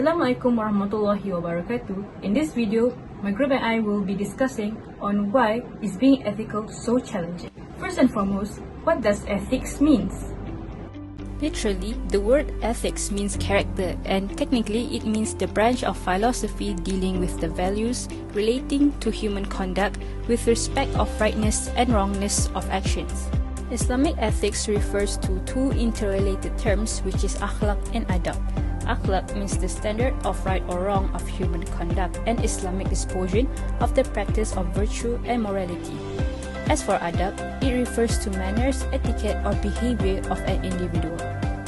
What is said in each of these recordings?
Assalamualaikum warahmatullahi wabarakatuh. In this video, my group and I will be discussing on why is being ethical so challenging. First and foremost, what does ethics means? Literally, the word ethics means character, and technically it means the branch of philosophy dealing with the values relating to human conduct with respect of rightness and wrongness of actions. Islamic ethics refers to two interrelated terms, which is akhlaq and adab. Akhlaq means the standard of right or wrong of human conduct and Islamic disposition of the practice of virtue and morality. As for adab, it refers to manners, etiquette, or behavior of an individual.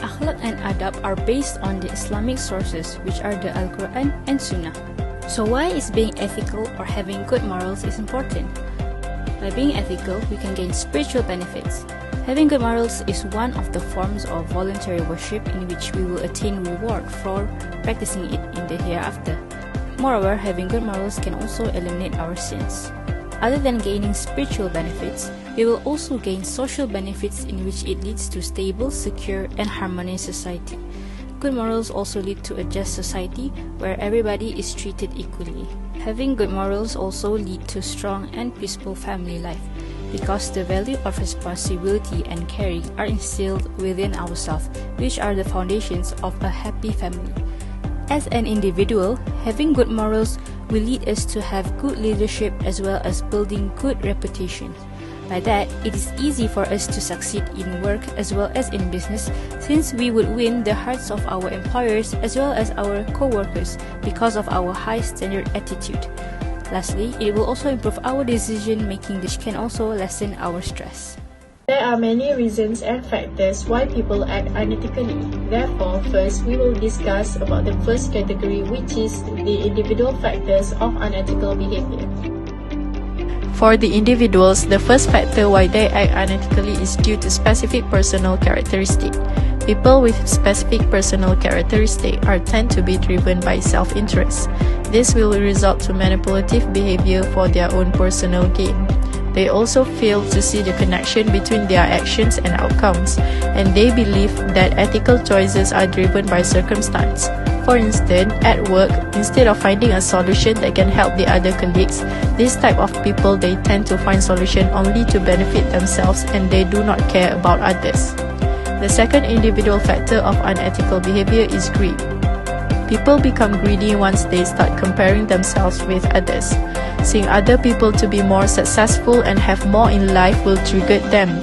Akhlaq and adab are based on the Islamic sources, which are the Al-Quran and Sunnah. So why is being ethical or having good morals is important? By being ethical, we can gain spiritual benefits. Having good morals is one of the forms of voluntary worship in which we will attain reward for practicing it in the hereafter. Moreover, having good morals can also eliminate our sins. Other than gaining spiritual benefits, we will also gain social benefits in which it leads to stable, secure, and harmonious society. Good morals also lead to a just society where everybody is treated equally. Having good morals also lead to strong and peaceful family life, because the value of responsibility and caring are instilled within ourselves, which are the foundations of a happy family. As an individual, having good morals will lead us to have good leadership as well as building good reputation. By that, it is easy for us to succeed in work as well as in business, since we would win the hearts of our employers as well as our co-workers because of our high standard attitude. Lastly, it will also improve our decision making, which can also lessen our stress. There are many reasons and factors why people act unethically. Therefore, first we will discuss about the first category, which is the individual factors of unethical behavior. For the individuals, the first factor why they act unethically is due to specific personal characteristics. People with specific personal characteristics tend to be driven by self-interest. This will result to manipulative behavior for their own personal gain. They also fail to see the connection between their actions and outcomes, and they believe that ethical choices are driven by circumstance. For instance, at work, instead of finding a solution that can help the other colleagues, this type of people they tend to find solution only to benefit themselves, and they do not care about others. The second individual factor of unethical behavior is greed. People become greedy once they start comparing themselves with others. Seeing other people to be more successful and have more in life will trigger them.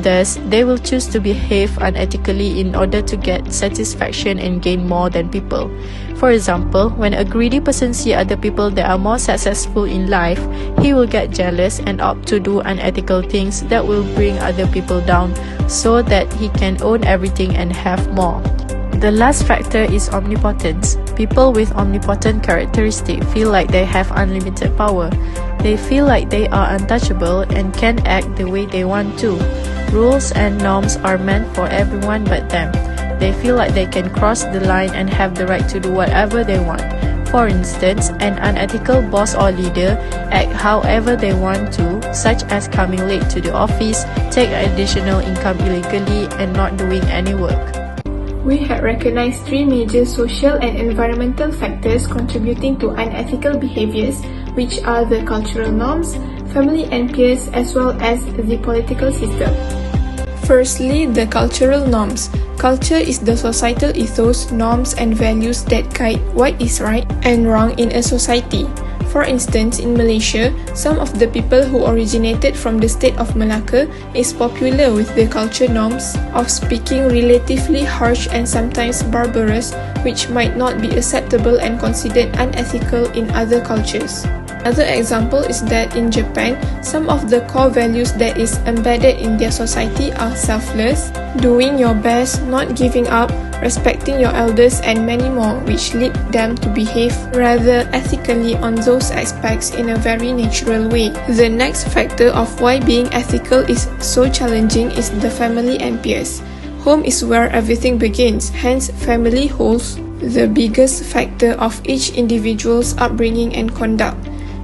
Thus, they will choose to behave unethically in order to get satisfaction and gain more than people. For example, when a greedy person sees other people that are more successful in life, he will get jealous and opt to do unethical things that will bring other people down so that he can own everything and have more. The last factor is omnipotence. People with omnipotent characteristics feel like they have unlimited power. They feel like they are untouchable and can act the way they want to. Rules and norms are meant for everyone but them. They feel like they can cross the line and have the right to do whatever they want. For instance, an unethical boss or leader act however they want to, such as coming late to the office, take additional income illegally, and not doing any work. We had recognized three major social and environmental factors contributing to unethical behaviors, which are the cultural norms, family and peers, as well as the political system. Firstly, the cultural norms. Culture is the societal ethos, norms, and values that guide what is right and wrong in a society. For instance, in Malaysia, some of the people who originated from the state of Malacca is popular with the culture norms of speaking relatively harsh and sometimes barbarous, which might not be acceptable and considered unethical in other cultures. Another example is that in Japan, some of the core values that is embedded in their society are selfless, doing your best, not giving up, respecting your elders, and many more, which lead them to behave rather ethically on those aspects in a very natural way. The next factor of why being ethical is so challenging is the family and peers. Home is where everything begins, hence family holds the biggest factor of each individual's upbringing and conduct.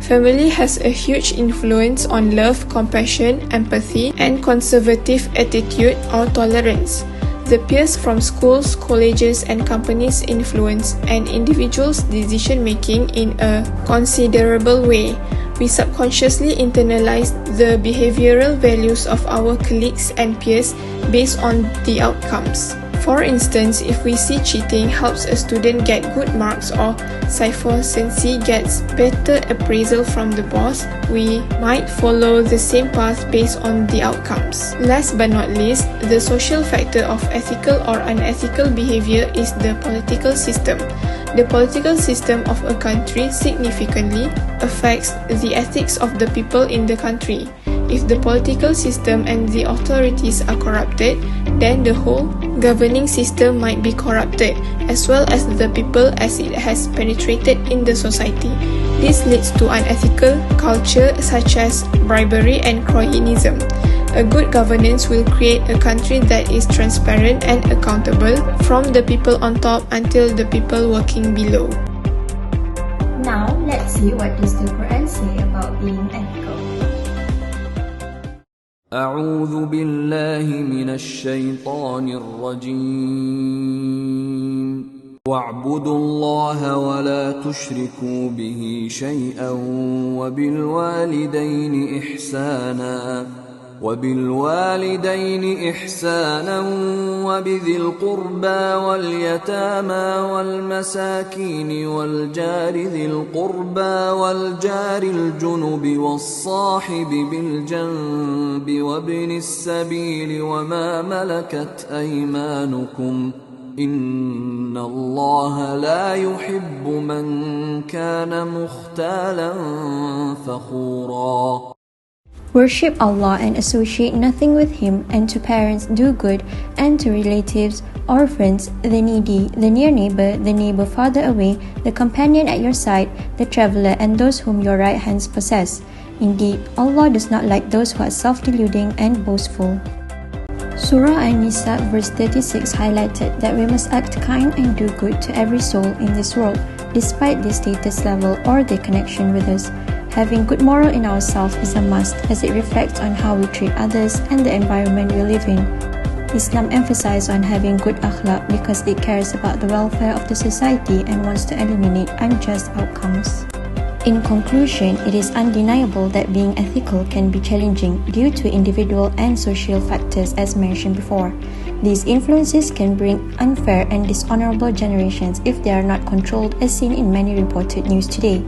Family has a huge influence on love, compassion, empathy, and conservative attitude or tolerance. The peers from schools, colleges, and companies influence an individual's decision-making in a considerable way. We subconsciously internalize the behavioral values of our colleagues and peers based on the outcomes. For instance, if we see cheating helps a student get good marks or siphocency gets better appraisal from the boss, we might follow the same path based on the outcomes. Last but not least, the social factor of ethical or unethical behavior is the political system. The political system of a country significantly affects the ethics of the people in the country. If the political system and the authorities are corrupted, then the whole governing system might be corrupted, as well as the people as it has penetrated in the society. This leads to unethical culture such as bribery and cronyism. A good governance will create a country that is transparent and accountable from the people on top until the people working below. Now, let's see what does the Quran say about being ethical. أعوذ بالله من الشيطان الرجيم واعبدوا الله ولا تشركوا به شيئا وبالوالدين إحسانا وبذي القربى واليتامى والمساكين والجار ذي القربى والجار الجنب والصاحب بالجنب وابن السبيل وما ملكت أيمانكم إن الله لا يحب من كان مختالا فخورا. Worship Allah and associate nothing with Him, and to parents do good, and to relatives, orphans, the needy, the near neighbor, the neighbor farther away, the companion at your side, the traveler, and those whom your right hands possess. Indeed, Allah does not like those who are self-deluding and boastful. Surah An-Nisa verse 36 highlighted that we must act kind and do good to every soul in this world, despite their status level or their connection with us. Having good moral in ourselves is a must, as it reflects on how we treat others and the environment we live in. Islam emphasizes on having good akhlaq because it cares about the welfare of the society and wants to eliminate unjust outcomes. In conclusion, it is undeniable that being ethical can be challenging due to individual and social factors as mentioned before. These influences can bring unfair and dishonorable generations if they are not controlled, as seen in many reported news today.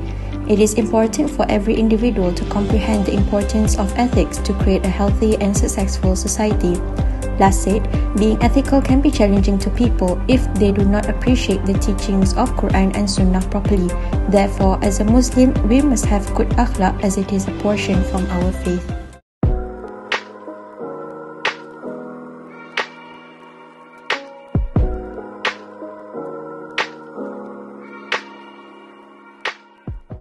It is important for every individual to comprehend the importance of ethics to create a healthy and successful society. Last said, being ethical can be challenging to people if they do not appreciate the teachings of Quran and Sunnah properly. Therefore, as a Muslim, we must have good akhlaq as it is a portion from our faith.